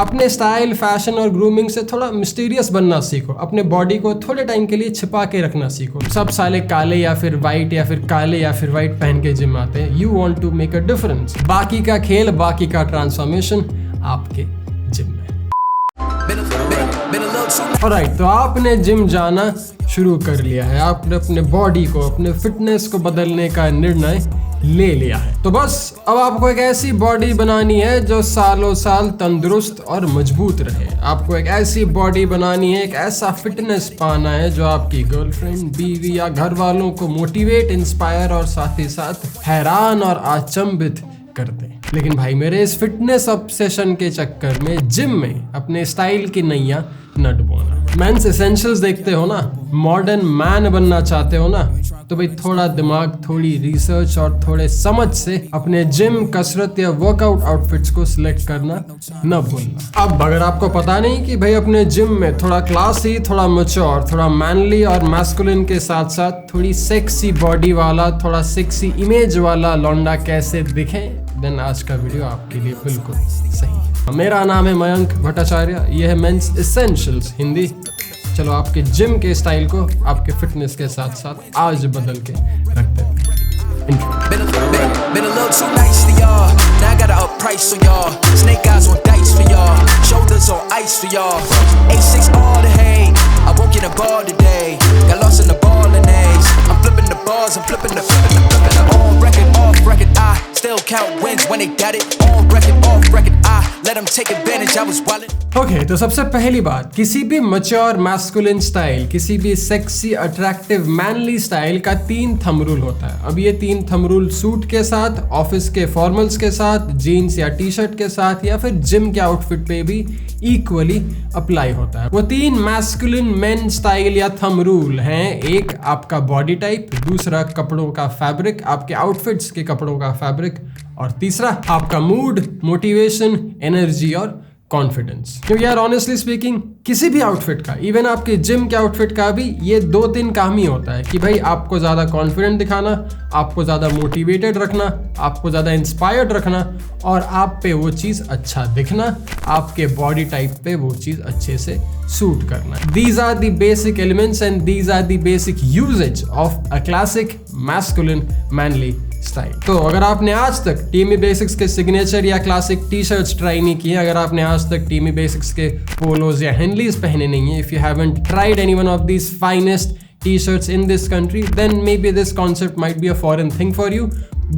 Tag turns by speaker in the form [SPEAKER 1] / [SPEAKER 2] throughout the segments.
[SPEAKER 1] अपने style, fashion और grooming से थोड़ा मिस्टीरियस बनना सीखो। अपने बॉडी को थोड़े टाइम के लिए छिपा के रखना सीखो। सब साले काले या फिर वाइट या फिर काले या फिर वाइट पहन के जिम आते हैं। You want to make a difference. बाकी का खेल, बाकी का ट्रांसफॉर्मेशन आपके जिम में। ऑलराइट, तो आपने जिम जाना शुरू कर लिया है। आपने अपने बॉडी को, अपने फिटनेस को बदलने का निर्णय ले लिया है। तो बस अब आपको एक ऐसी बॉडी बनानी है जो सालों साल तंदुरुस्त और मजबूत रहे। आपको एक ऐसी बॉडी बनानी है, एक ऐसा फिटनेस पाना है जो आपकी गर्लफ्रेंड, बीवी या घर वालों को मोटिवेट, इंस्पायर और साथ ही साथ हैरान और अचंभित कर दे। लेकिन भाई मेरे, इस फिटनेस ऑब्सेशन के चक्कर में जिम में अपने स्टाइल की नैया न डुबोना। मेंस एसेंशियल्स देखते हो ना, मॉडर्न मैन बनना चाहते हो ना, तो भाई थोड़ा दिमाग, थोड़ी रिसर्च और थोड़े समझ से अपने जिम, कसरत या वर्कआउट आउटफिट्स को सिलेक्ट करना न भूलना। अब अगर आपको पता नहीं कि भाई अपने जिम में थोड़ा क्लासी, थोड़ा मैच्योर, थोड़ा मैनली और मैस्कुलिन के साथ साथ थोड़ी सेक्सी बॉडी वाला, थोड़ा सेक्सी इमेज वाला लौंडा कैसे दिखे, देन आज का वीडियो आपके लिए बिल्कुल सही है। मेरा नाम है मयंक भट्टाचार्य, यह है मेंस एसेंशियल्स हिंदी। चलो आपके जिम के स्टाइल को आपके फिटनेस के साथ साथ आज बदल के रखते हैं। ओके, तो सबसे पहली बात, किसी भी मैच्योर मैस्कुलिन स्टाइल, किसी भी सेक्सी, अट्रैक्टिव, मैनली स्टाइल का 3 थंब रूल होता है। अब ये 3 थंब रूल सूट के साथ, ऑफिस के फॉर्मल्स के साथ, जीन्स या टी शर्ट के साथ या फिर जिम के आउटफिट पे भी इक्वली अप्लाई होता है। वो 3 मैस्कुलिन मेन स्टाइल या थंब रूल हैं। एक आपका बॉडी टाइप, दूसरा कपड़ों का फैब्रिक, आपके आउटफिट्स के कपड़ों का फैब्रिक, और तीसरा आपका मूड, मोटिवेशन, एनर्जी और कॉन्फिडेंस। क्योंकि यार ऑनेस्टली स्पीकिंग, किसी भी आउटफिट का, इवन आपके जिम के आउटफिट का भी ये 2-3 काम ही होता है कि भाई आपको ज़्यादा कॉन्फिडेंट दिखाना, आपको ज़्यादा मोटिवेटेड रखना, आपको ज़्यादा इंस्पायर्ड रखना और आप पे वो चीज़ अच्छा दिखना, आपके बॉडी टाइप पे वो चीज़ अच्छे से सूट करना। These are the basic elements and these are the basic usage of a classic masculine manly style. तो अगर आपने आज तक टीमी बेसिक्स के सिग्नेचर या क्लासिक टी शर्ट्स ट्राई नहीं किए, अगर आपने आज तक टीमी बेसिक्स के पोलोज या हेनलीज पहने नहीं है, if you haven't tried any one of these finest t-shirts in this country, then maybe this concept might be a foreign thing for you,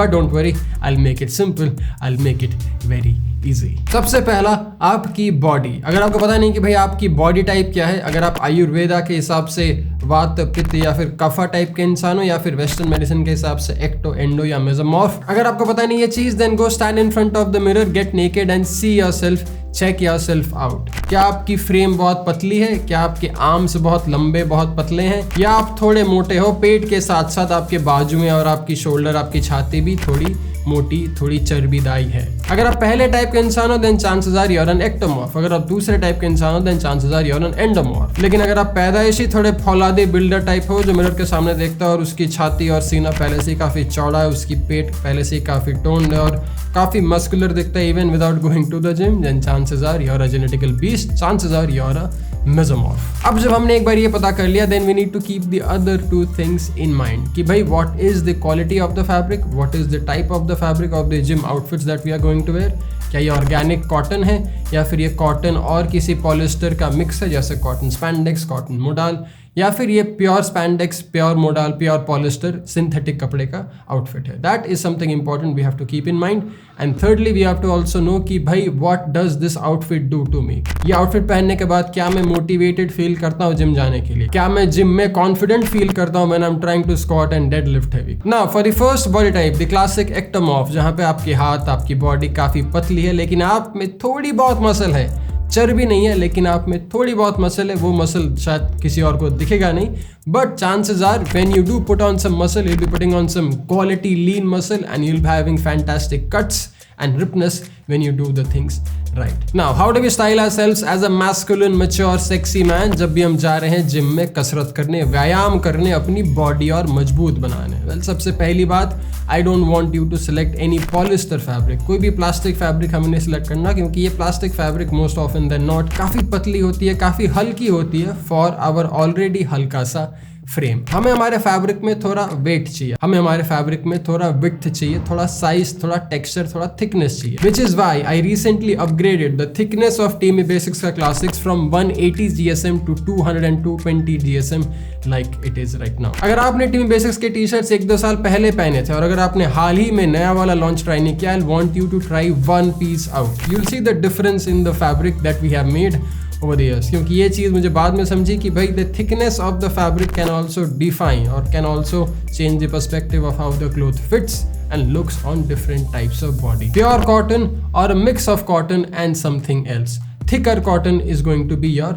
[SPEAKER 1] but don't worry, I'll make it simple, I'll make it very easy. सबसे पहला, आपकी body. अगर आपको पता नहीं कि भाई आपकी बॉडी टाइप क्या है, अगर आप आयुर्वेदा के हिसाब से वात, पित्त या फिर कफा टाइप के इंसान हो, या फिर वेस्टर्न मेडिसिन के हिसाब से एक्टो, एंडो या मेसोमॉर्फ, अगर आपको पता नहीं ये चीज, then go stand in front of the mirror, get naked and see yourself, check yourself out. क्या आपकी फ्रेम बहुत पतली है? क्या आपके आर्म्स बहुत लंबे, बहुत पतले हैं? या आप थोड़े मोटे हो? पेट के साथ साथ आपके बाजू में और आपकी शोल्डर, आपकी छाती भी थोड़ी मोटी, थोड़ी चर्बीदाई है। अगर आप पहले टाइप के इंसान हो, then chances are you're an ectomorph. अगर आप दूसरे टाइप के इंसान हो, then chances are you're an endomorph. लेकिन अगर आप पैदाइशी थोड़े फौलादी बिल्डर टाइप हो, जो मिरर के सामने देखता है और उसकी छाती और सीना पहले से काफी चौड़ा है, उसकी पेट पहले से काफी टोन्ड है और काफी मस्कुलर दिखता है even without going to the gym, then chances are you're a genetical beast, chances are you're a mesomorph. अब जब हमने एक बार ये पता कर लिया, then we need to keep the other 2 things in mind कि भाई what is the quality of the fabric, what is the type of the fabric of the gym outfits that we are going to wear. क्या ये organic cotton है या फिर ये cotton और किसी पॉलिस्टर का मिक्स है, जैसे कॉटन स्पैंडेक्स, कॉटन मोडाल, या फिर ये pure spandex, pure modal, pure polyester, synthetic कपड़े का आउटफिट है। That is something important we have to keep in mind. And thirdly we have to also know कि भाई what does this outfit do to me. ये outfit पहनने के बाद क्या मैं मोटिवेटेड फील करता हूँ जिम जाने के लिए? क्या मैं जिम में कॉन्फिडेंट फील करता हूँ when I am trying to squat and deadlift heavy? Now for the first body type, the classic ectomorph, जहाँ पे आपके हाथ, आपकी बॉडी काफी पतली है लेकिन आप में थोड़ी बहुत मसल है, चर्बी नहीं है लेकिन आप में थोड़ी बहुत मसल है। वो मसल शायद किसी और को दिखेगा नहीं, but chances are when you do put on some muscle, you'll be putting on some quality lean muscle and you'll be having fantastic cuts and rippness when you do the things right. Now, how do we style ourselves as a masculine, mature, sexy man जब भी हम जा रहे हैं gym में कसरत करने, व्यायाम करने, अपनी बॉडी और मजबूत बनाने? Well, सबसे पहली बात, I don't want you to select any polyester fabric. कोई भी प्लास्टिक फैब्रिक हमें नहीं सिलेक्ट करना, क्योंकि ये plastic fabric most often than not काफ़ी पतली होती है, काफ़ी हल्की होती है फॉर आवर ऑलरेडी हल्का सा फ्रेम। हमें हमारे फैब्रिक में थोड़ा वेट चाहिए, हमें हमारे फैब्रिक में थोड़ा विड्थ चाहिए, थोड़ा साइज, थोड़ा टेक्सचर, थोड़ा थिकनेस चाहिए। Which is why I recently upgraded the thickness of टीमी बेसिक्स का classics from 180 GSM to 220 GSM like it is right now. अगर आपने टीमी बेसिक्स के टी शर्ट्स 1-2 साल पहले पहने थे और अगर आपने हाल ही में नया वाला लॉन्च ट्राई नहीं किया, I want you to try one piece out. You will see the difference in the fabric that we have made over the years, क्योंकि ये चीज़ मुझे बाद में समझी कि भाई the thickness of the fabric can also define or can also change the perspective of how the cloth fits and looks on different types of body. Pure cotton or a mix of cotton and something else. Thicker cotton is going to be your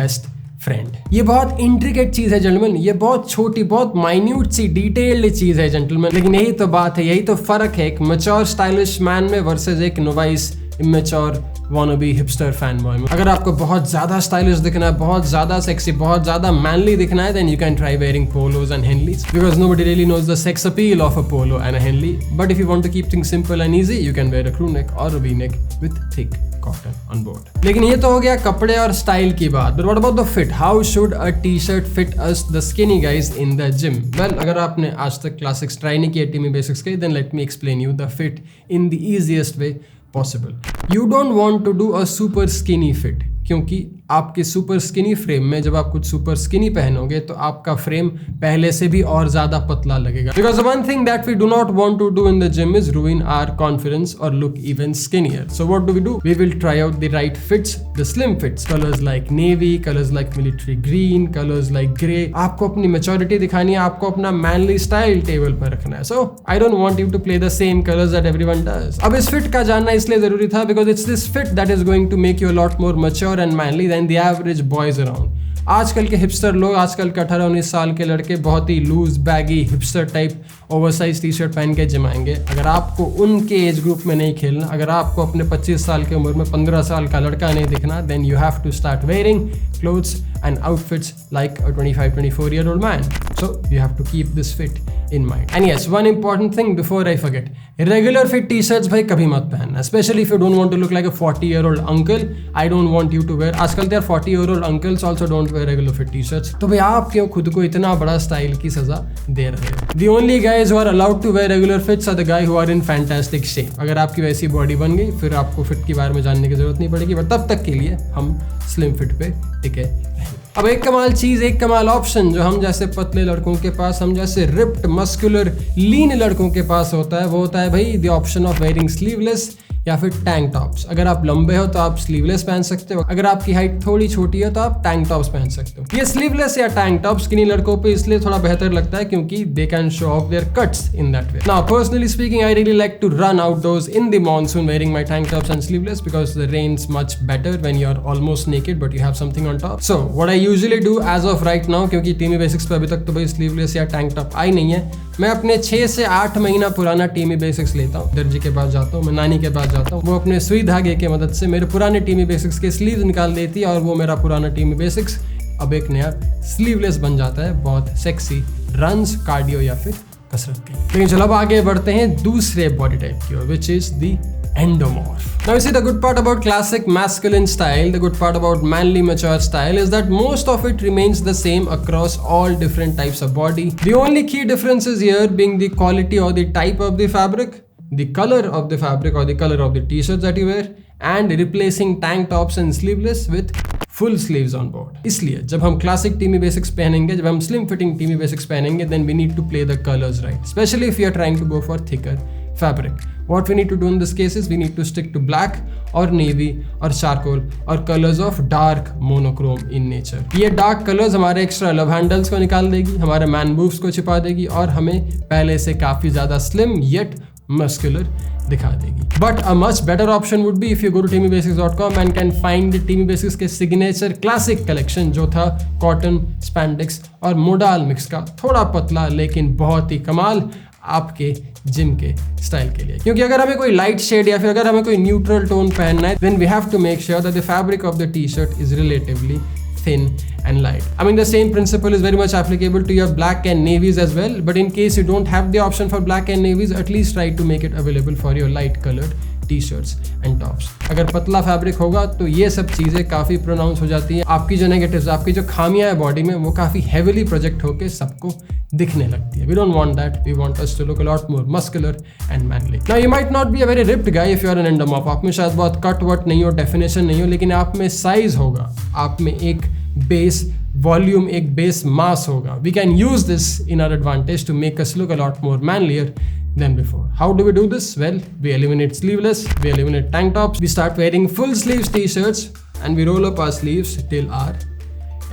[SPEAKER 1] best friend. ये बहुत intricate चीज़ है gentleman, ये बहुत छोटी, बहुत minute सी detailed चीज़ है gentleman, लेकिन यही तो बात है, यही तो फर्क है एक मैच्योर स्टाइलिश मैन में वर्सेस एक novice immature wannabe hipster fanboy में। अगर आपको बहुत ज़्यादा स्टाइलिश दिखना है, बहुत ज़्यादा सेक्सी, बहुत ज़्यादा मैनली दिखना है, then you can try wearing polos and Henleys because nobody really knows the sex appeal of a polo and a Henley. But if you want to keep things simple and easy, you can wear a crew neck or a V-neck with thick cotton on board. लेकिन ये तो हो गया कपड़े और style की बात। But what about the fit? How should a t-shirt fit us, the skinny guys in the gym? Well, अगर आपने आज तक क्लासिक्स ट्राई नहीं किए टीमी बेसिक्स के, then let me explain you the fit in the easiest way possible. You don't want to do a super skinny fit, क्योंकि आपके सुपर स्किनी फ्रेम में जब आप कुछ सुपर स्किनी पहनोगे तो आपका फ्रेम पहले से भी और ज्यादा पतला लगेगा। Because one thing that we do not want to do in the gym is ruin our confidence or look even skinnier. So what do? We will try out the right fits, the slim fits, colors like navy, colors like military green, colors like grey. आपको अपनी maturity दिखानी है, आपको अपना manly style table पर रखना है। So I don't want you to play the same colors that everyone does. अब इस fit का जानना इसलिए जरूरी था because it's this fit that is going to make you a lot more mature and manly than the average boys around. आजकल के hipster लोग, आजकल के 18-19 साल के लड़के बहुत ही loose baggy hipster type oversize T shirt पहन के जिम आएंगे। अगर आपको उनके एज ग्रुप में नहीं खेलना, अगर आपको अपने 25 साल की उम्र में 15 साल का लड़का नहीं दिखना, then you have to start wearing clothes and outfits like a 25-24-year-old man. So you have to keep this fit in mind. And yes, one important thing before I forget, regular fit t-shirts भाई कभी मत पहनना, especially if you don't want to look like a 40-year-old uncle. I don't want you to wear, आजकल तो यार 40-year-old uncles also don't wear regular fit t-shirts. तो भाई आप क्यों खुद को इतना बड़ा स्टाइल की सजा दे रहे हो? The only guys who are allowed to wear regular fits are the guy who are in fantastic shape. अगर आपकी वैसी बॉडी बन गई फिर आपको फिट के बारे में जानने की जरूरत नहीं पड़ेगी, बट तब तक के लिए हम स्लिम फिट पे टिके रहेंगे। अब एक कमाल चीज, एक कमाल ऑप्शन जो हम जैसे पतले लड़कों के पास, हम जैसे रिप्ड मस्कुलर लीन लड़कों के पास होता है, वो होता है भाई the option of wearing sleeveless या फिर टैंक टॉप्स। अगर आप लंबे हो तो आप स्लीवलेस पहन सकते हो, अगर आपकी हाइट थोड़ी छोटी है तो आप टैंक टॉप्स पहन सकते हो। ये स्लीवलेस या टैंक टॉप्स स्किनी लड़कों पे इसलिए थोड़ा बेहतर लगता है क्योंकि they can show off their cuts in that way. Now personally speaking, I really like to run outdoors in the monsoon wearing my tank tops and sleeveless because the rains much better when you are almost naked but you have something on top. So what I usually do as of right now, क्योंकि टीमी basics पे अभी तक तो भाई sleeveless या tank top I नहीं है, मैं अपने 6 से 8 महीना पुराना टीमी बेसिक्स लेता हूँ, दर्जी के पास जाता हूँ, मैं नानी के पास जाता हूँ, वो अपने सुई धागे की मदद से मेरे पुराने टीमी बेसिक्स के स्लीव निकाल देती है और वो मेरा पुराना टीमी बेसिक्स अब एक नया स्लीवलेस बन जाता है, बहुत सेक्सी रन्स, कार्डियो या फिर कसरत के लिए। लेकिन चलो अब आगे बढ़ते हैं दूसरे बॉडी टाइप की ओर, which is the endomorph. Now you see, the good part about classic masculine style, the good part about manly mature style is that most of it remains the same across all different types of body. The only key differences here being the quality or the type of the fabric, the color of the fabric or the color of the t-shirts that you wear, and replacing tank tops and sleeveless with full sleeves on board. इसलिए जब हम classic टीमी basics पहनेंगे, जब हम slim fitting टीमी basics पहनेंगे, then we need to play the colors right, especially if you are trying to go for thicker fabric. What we need to do in this case is we need to stick to black or navy or charcoal or colors of dark monochrome in nature. ये dark colors हमारे extra love handles को निकाल देगी, हमारे man boobs को छिपा देगी और हमें पहले से काफ़ी ज़्यादा slim yet muscular दिखा देगी. But a much better option would be if you go to teamybasics.com and can find the Teamy Basics के signature classic collection जो था cotton, spandex और modal mix का, थोड़ा पतला लेकिन बहुत ही कमाल आपके जिम के स्टाइल के लिए। क्योंकि अगर हमें कोई लाइट शेड या फिर अगर हमें कोई न्यूट्रल टोन पहनना है, then we have to make sure that the fabric of the T shirt is relatively thin and light. I mean, the same principle is very much applicable to your black and navies as well, but in case you don't have the option for black and navies, at least try to make it available for your light colored T-shirts and tops. अगर पतला fabric होगा तो ये सब चीज़ें काफ़ी pronounce हो जाती हैं, आपकी जो नेगेटिव्स, आपकी जो खामियां है बॉडी में, वो काफ़ी हेविली प्रोजेक्ट होकर सबको दिखने लगती है। We don't want that, we want us to look a lot more muscular and manly. Now you might not be a very ripped guy if you are an endomorph, आप में शायद बहुत cut what नहीं हो, definition नहीं हो, लेकिन आप में साइज होगा, आप में एक बेस वॉल्यूम, एक बेस मास होगा। We can use this in our advantage to make us look a lot more manlier than before. How do we do this? Well, we eliminate sleeveless, we eliminate tank tops, we start wearing full sleeves t-shirts and we roll up our sleeves till our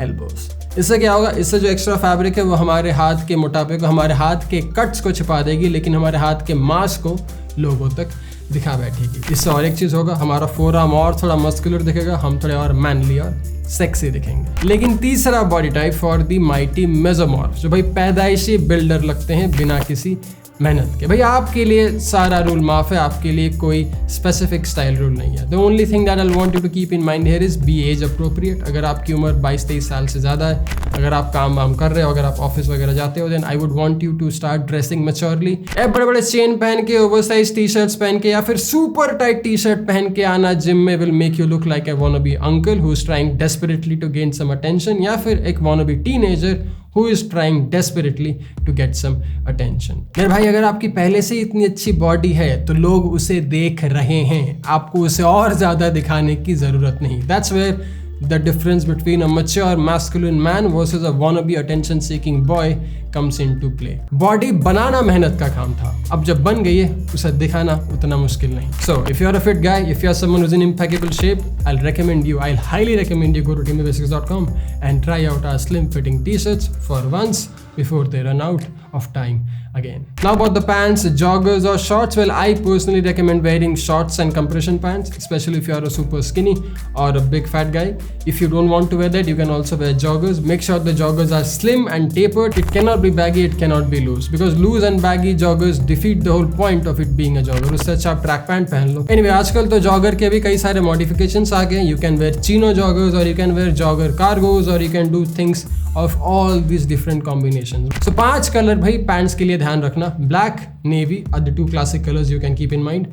[SPEAKER 1] elbows. इससे क्या होगा? इससे जो extra fabric है वो हमारे हाथ के मोटापे को, हमारे हाथ के कट्स को छिपा देगी, लेकिन हमारे हाथ के मांस को लोगों तक दिखा बैठेगी। इससे और एक चीज़ होगा, हमारा फोरआर्म और थोड़ा मस्कुलर दिखेगा, हम थोड़े और मैनली और सेक्सी दिखेंगे। लेकिन तीसरा body type for the mighty mesomorph, जो भाई पैदाइशी बिल्डर लगते हैं बिना किसी मेहनत के। भाई आपके लिए सारा रूल माफ है, आपके लिए कोई स्पेसिफिक स्टाइल रूल नहीं है। The only thing that I want you to keep in mind here is be age appropriate. अगर आपकी उम्र 22-23 साल से ज़्यादा है, अगर आप काम वाम कर रहे हो, अगर आप ऑफिस वगैरह जाते हो, then I would want you to start dressing maturely. बड़े बड़े चेन पहन के, ओवरसाइज टी शर्ट्स पहन के या फिर सुपर टाइट टी शर्ट पहन के आना जिम में will make you look like a wannabe uncle who is trying desperately to gain some attention, या फिर एक wannabe teenager who is trying desperately to get some attention। मेरे भाई, अगर आपकी पहले से ही इतनी अच्छी बॉडी है तो लोग उसे देख रहे हैं, आपको उसे और ज़्यादा दिखाने की ज़रूरत नहीं। That's where the difference between a mature masculine man versus a wannabe attention seeking boy comes into play। Body बनाना मेहनत का काम था, अब जब बन गई है उसे दिखाना उतना मुश्किल नहीं। So if you are a fit guy, if you are someone who's in impeccable shape, I'll highly recommend you go to teambasics.com and try out our slim fitting t-shirts for once before they run out of time again. Now about the pants, joggers or shorts, well, I personally recommend wearing shorts and compression pants, especially if you are a super skinny or a big fat guy. If you don't want to wear that, you can also wear joggers. Make sure the joggers are slim and tapered. It cannot be baggy, it cannot be loose, because loose and baggy joggers defeat the whole point of it being a jogger। उससे अच्छा आप track pant पहन लो। Anyway, आजकल तो jogger के भी कई सारे modifications आ गए। You can wear chino joggers, or you can wear jogger cargos, or you can do things of all these different combinations। So 5 colour भाई पैंट्स के लिए ध्यान रखना, black, navy are the 2 classic colors you can keep in mind,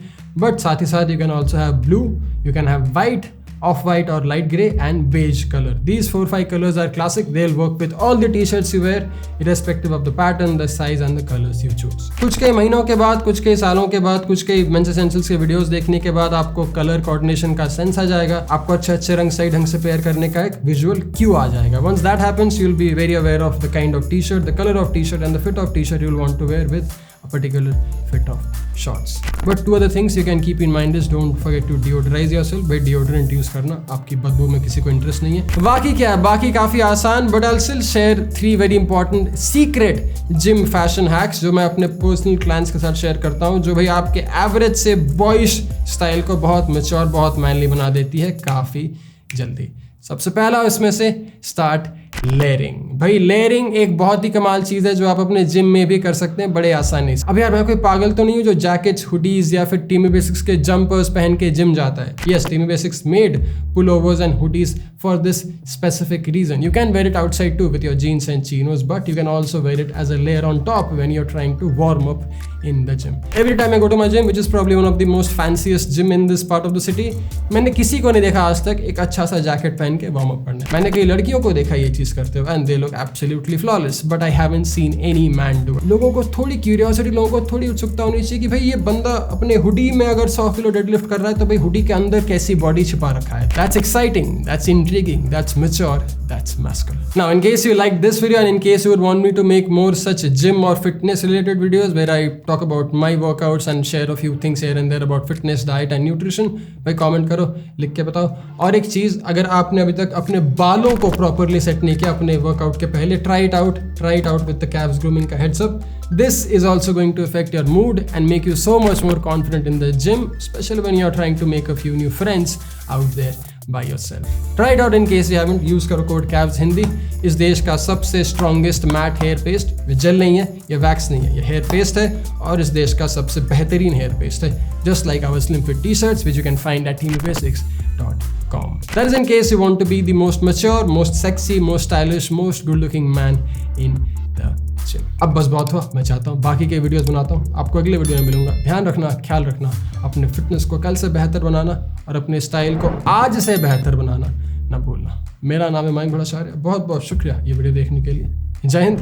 [SPEAKER 1] but साथ ही साथ you can also have blue, you can have white, off-white or light grey and beige color। These 4-5 colors are classic, they'll work with all the t-shirts you wear irrespective of the pattern, the size and the colors you choose। कुछ के महीनों के बाद, कुछ के सालों के बाद, कुछ के मेंस एसेंशियल्स के वीडियोस देखने के बाद आपको कलर कोऑर्डिनेशन का सेंस आ जाएगा, आपको अच्छे रंग सही ढंग से पेयर करने का एक विजुअल क्यू आ जाएगा। Once that happens, you'll be very aware of the kind of t-shirt, the color of t-shirt and the fit of t-shirt you'll want to wear with a particular fit of shorts। But 2 other things you can keep in mind is don't forget to deodorize yourself। भाई deodorant use करना, आपकी बदबू में किसी को interest नहीं है। बाकी क्या है, बाकी काफी आसान, but I'll still share 3 very important secret gym fashion hacks जो मैं अपने पर्सनल क्लाइंट्स के साथ शेयर करता हूँ, जो भाई आपके एवरेज से बॉयश स्टाइल को बहुत मैच्योर, बहुत मैनली बना देती है काफी जल्दी। सबसे पहला इसमें से स्टार्ट लेयरिंग। भाई लेयरिंग एक बहुत ही कमाल चीज़ है जो आप अपने जिम में भी कर सकते हैं बड़े आसानी से। अब यार मैं कोई पागल तो नहीं हूँ जो जैकेट्स, हुडीज या फिर टीमी बेसिक्स के जंपर्स पहन के जिम जाता है। यस, टीमी basics made pullovers and hoodies for this specific reason। You can wear it outside too with your jeans and chinos, but you can also wear it as a layer on top when you're trying to warm up in the gym। Every time I go to my gym, which is probably one of the most fanciest gym in this part of the city, मैंने किसी को नहीं देखा आज तक एक अच्छा सा जैकेट पहन के वार्म अप करना। मैंने कई लड़कियों को देखा ये चीज करते हुए and they look absolutely flawless, but I haven't seen any man do it। लोगों को थोड़ी क्यूरियोसिटी, लोगों को थोड़ी उत्सुकता होनी चाहिए कि भाई ये बंदा अपने हुडी में अगर 100 किलो डेडलिफ्ट कर रहा है तो भाई हुडी के अंदर कैसी बॉडी छिपा रखा है। That's exciting, that's intriguing, that's mature, that's masculine। Now in case you like this video and in case you would want me to make more such gym or fitness related videos where I talk about my workouts and share a few things here and there about fitness, diet and nutrition, भाई comment करो, लिख के बताओ। और एक चीज़, अगर आपने अभी तक अपने बालों को प्रॉपरली सेट नहीं किया अपने वर्कआउट के पहले, try it out with the calves grooming का heads up। This is also going to affect your mood and make you so much more confident in the gym, especially when you're trying to make a few new friends out there by yourself. Try it out in case you haven't. Use करो code caves Hindi. इस देश का सबसे strongest mat hair paste, ये jail नहीं है, ये wax नहीं है, ये हेयर पेस्ट है और इस देश का सबसे बेहतरीन हेयर पेस्ट है। Just like our slim fit T-shirts which you can find at teamybasics.com. That is in case you want to be the most mature, most sexy, most stylish, most good looking man in the gym. अब बस बहुत हुआ, मैं चाहता हूँ बाकी के videos बनाता हूँ, आपको अगले वीडियो में मिलूंगा। ध्यान रखना, ख्याल रखना, अपने फिटनेस को कल से बेहतर बनाना और अपने स्टाइल को आज से बेहतर बनाना ना भूलना। मेरा नाम है मयंक भट्टाचार्य, बहुत बहुत शुक्रिया ये वीडियो देखने के लिए। जय हिंद।